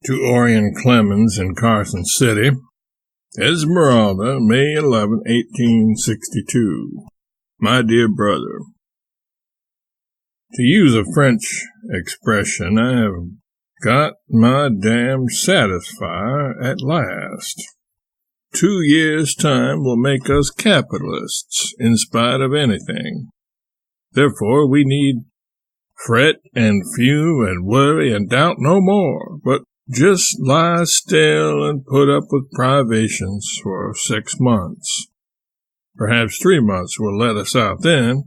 To Orion Clemens in Carson City, Esmeralda, May 11, 1862. My dear brother, to use a French expression, I have got my damned satisfier at last. 2 years' time will make us capitalists in spite of anything. Therefore, we need fret and fume and worry and doubt no more, but just lie still and put up with privations for 6 months. Perhaps 3 months will let us out then.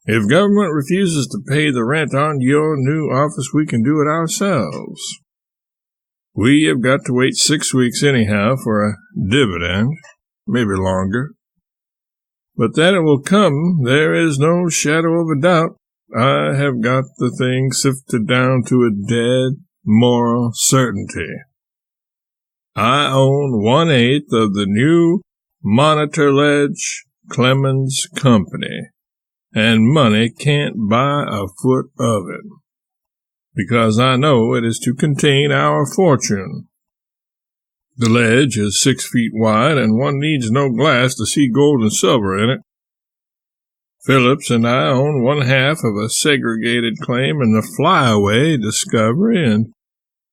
If government refuses to pay the rent on your new office, we can do it ourselves. We have got to wait 6 weeks anyhow for a dividend, maybe longer. But that it will come, there is no shadow of a doubt. I have got the thing sifted down to a dead moral certainty. I own 1/8 of the new Monitor-Ledge Clemens Company, and money can't buy a foot of it, because I know it is to contain our fortune. The ledge is 6 feet wide, and one needs no glass to see gold and silver in it. Phillips and I own 1/2 of a segregated claim in the Flyaway discovery and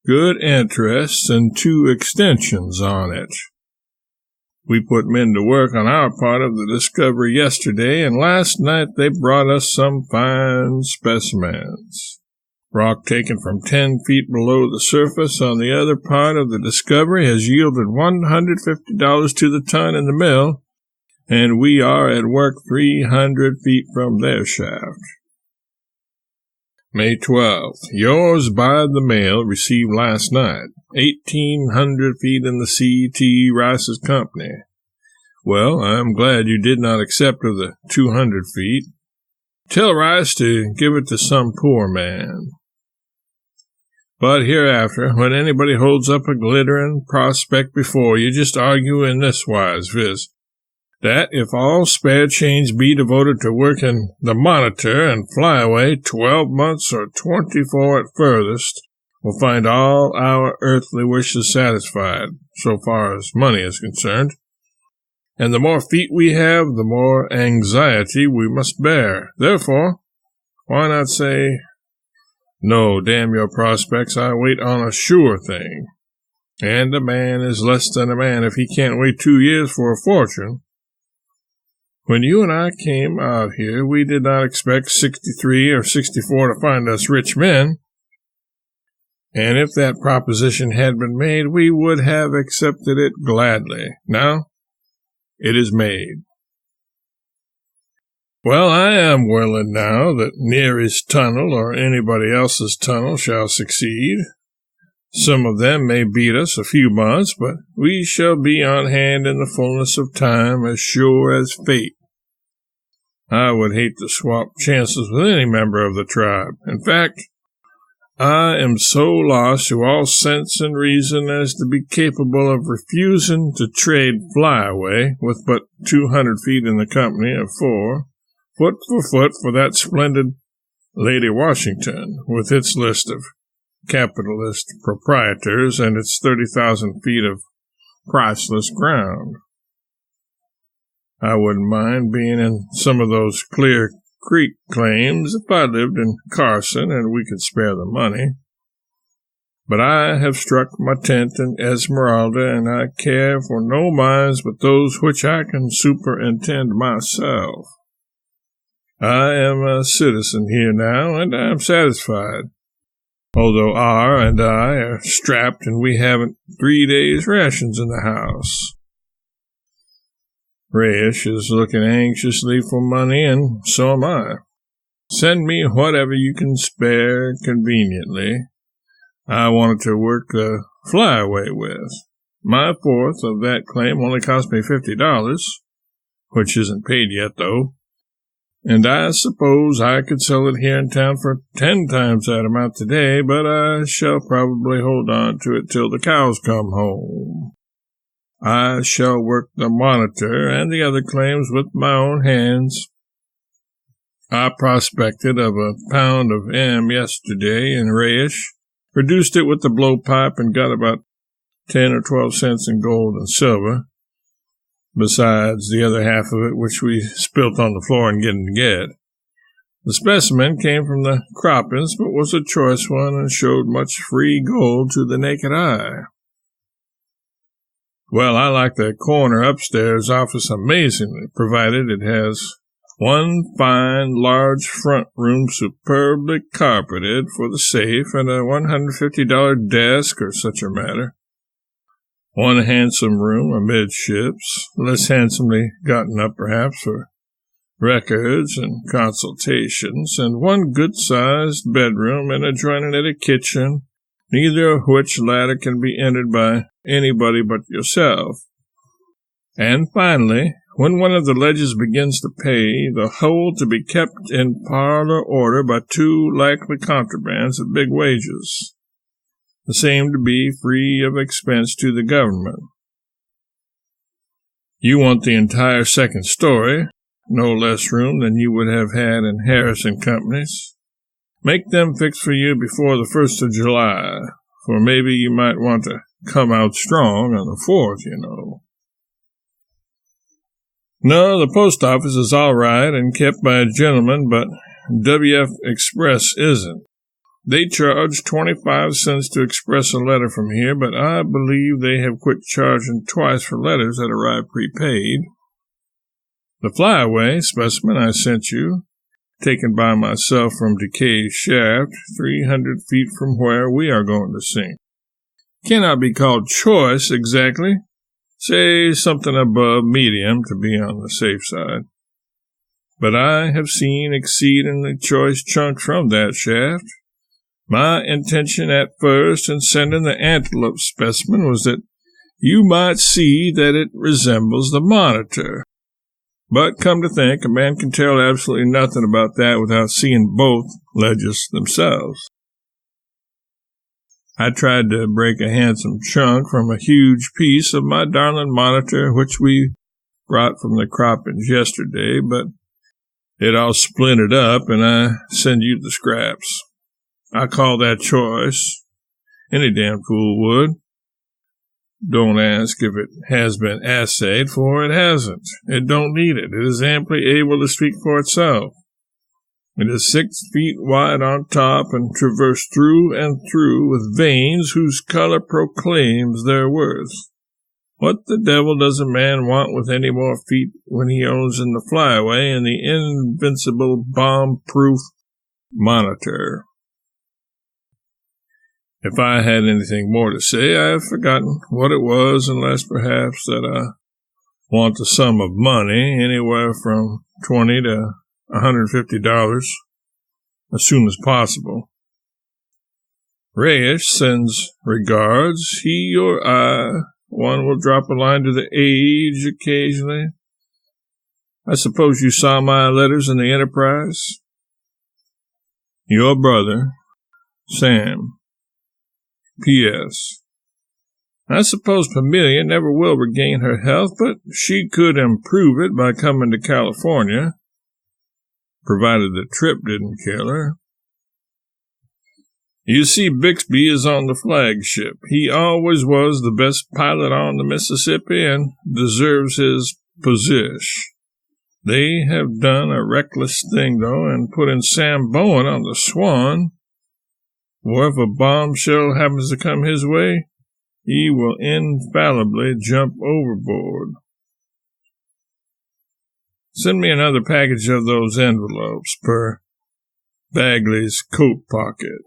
good interests and 2 extensions on it. We put men to work on our part of the discovery yesterday, and last night they brought us some fine specimens. Rock taken from 10 feet below the surface on the other part of the discovery has yielded $150 to the ton in the mill, and we are at work 300 feet from their shaft. May 12th. Yours by the mail received last night. 1,800 feet in the C.T. Rice's company. Well, I'm glad you did not accept of the 200 feet. Tell Rice to give it to some poor man. But hereafter, when anybody holds up a glittering prospect before you, just argue in this wise, viz., that if all spare change be devoted to working the Monitor and Flyaway 12 months or 24 at furthest, we'll find all our earthly wishes satisfied, so far as money is concerned. And the more feet we have, the more anxiety we must bear. Therefore, why not say, no, damn your prospects, I wait on a sure thing. And a man is less than a man if he can't wait 2 years for a fortune. When you and I came out here, we did not expect 63 or 64 to find us rich men. And if that proposition had been made, we would have accepted it gladly. Now, it is made. Well, I am willing now that Neary's tunnel or anybody else's tunnel shall succeed. Some of them may beat us a few months, but we shall be on hand in the fullness of time, as sure as fate. I would hate to swap chances with any member of the tribe. In fact, I am so lost to all sense and reason as to be capable of refusing to trade Flyaway with but 200 feet in the company of 4, foot for foot, for that splendid Lady Washington, with its list of capitalist proprietors and its 30,000 feet of priceless ground. I wouldn't mind being in some of those Clear Creek claims if I lived in Carson and we could spare the money. But I have struck my tent in Esmeralda, and I care for no mines but those which I can superintend myself. I am a citizen here now, and I am satisfied, although R and I are strapped and we haven't 3 days' rations in the house. Rayish is looking anxiously for money, and so am I. Send me whatever you can spare conveniently. I wanted to work the Flyaway with. My 1/4 of that claim only cost me $50, which isn't paid yet, though, and I suppose I could sell it here in town for 10 times that amount today, but I shall probably hold on to it till the cows come home. I shall work the Monitor and the other claims with my own hands. I prospected of a pound of M yesterday in Rayish, reduced it with the blowpipe, and got about 10 or 12 cents in gold and silver, besides the other half of it, which we spilt on the floor and didn't get. The specimen came from the croppings, but was a choice one and showed much free gold to the naked eye. Well, I like the corner upstairs office amazingly, provided it has one fine, large front room superbly carpeted for the safe and a $150 desk or such a matter. One handsome room amidships, less handsomely gotten up perhaps for records and consultations, and one good-sized bedroom and adjoining it a kitchen, neither of which latter can be entered by anybody but yourself. And finally, when one of the ledges begins to pay, the whole to be kept in parlor order by two likely contrabands at big wages, the same to be free of expense to the government. You want the entire second story, no less room than you would have had in Harris and Company's. Make them fix for you before the 1st of July, for maybe you might want to come out strong on the 4th, you know. No, the post office is all right and kept by a gentleman, but WF Express isn't. They charge 25 cents to express a letter from here, but I believe they have quit charging twice for letters that arrive prepaid. The flyaway specimen I sent you, taken by myself from Decay's shaft, 300 feet from where we are going to sink, cannot be called choice exactly. Say something above medium to be on the safe side. But I have seen exceedingly choice chunks from that shaft. My intention at first in sending the antelope specimen was that you might see that it resembles the monitor. But come to think, a man can tell absolutely nothing about that without seeing both ledges themselves. I tried to break a handsome chunk from a huge piece of my darling monitor, which we brought from the croppings yesterday, but it all splintered up, and I send you the scraps. I call that choice. Any damn fool would. Don't ask if it has been assayed, for it hasn't. It don't need it. It is amply able to speak for itself. It is 6 feet wide on top and traversed through and through with veins whose color proclaims their worth. What the devil does a man want with any more feet when he owns in the flyaway and the invincible bomb-proof monitor? If I had anything more to say, I have forgotten what it was, unless perhaps that I want a sum of money, anywhere from $20 to $150, as soon as possible. Rayish sends regards. He or I, one will drop a line to the Age occasionally. I suppose you saw my letters in the Enterprise? Your brother, Sam. P.S. I suppose Pamelia never will regain her health, but she could improve it by coming to California, provided the trip didn't kill her. You see, Bixby is on the flagship. He always was the best pilot on the Mississippi and deserves his position. They have done a reckless thing, though, and put in Sam Bowen on the Swan. Or if a bombshell happens to come his way, he will infallibly jump overboard. Send me another package of those envelopes per Bagley's coat pocket.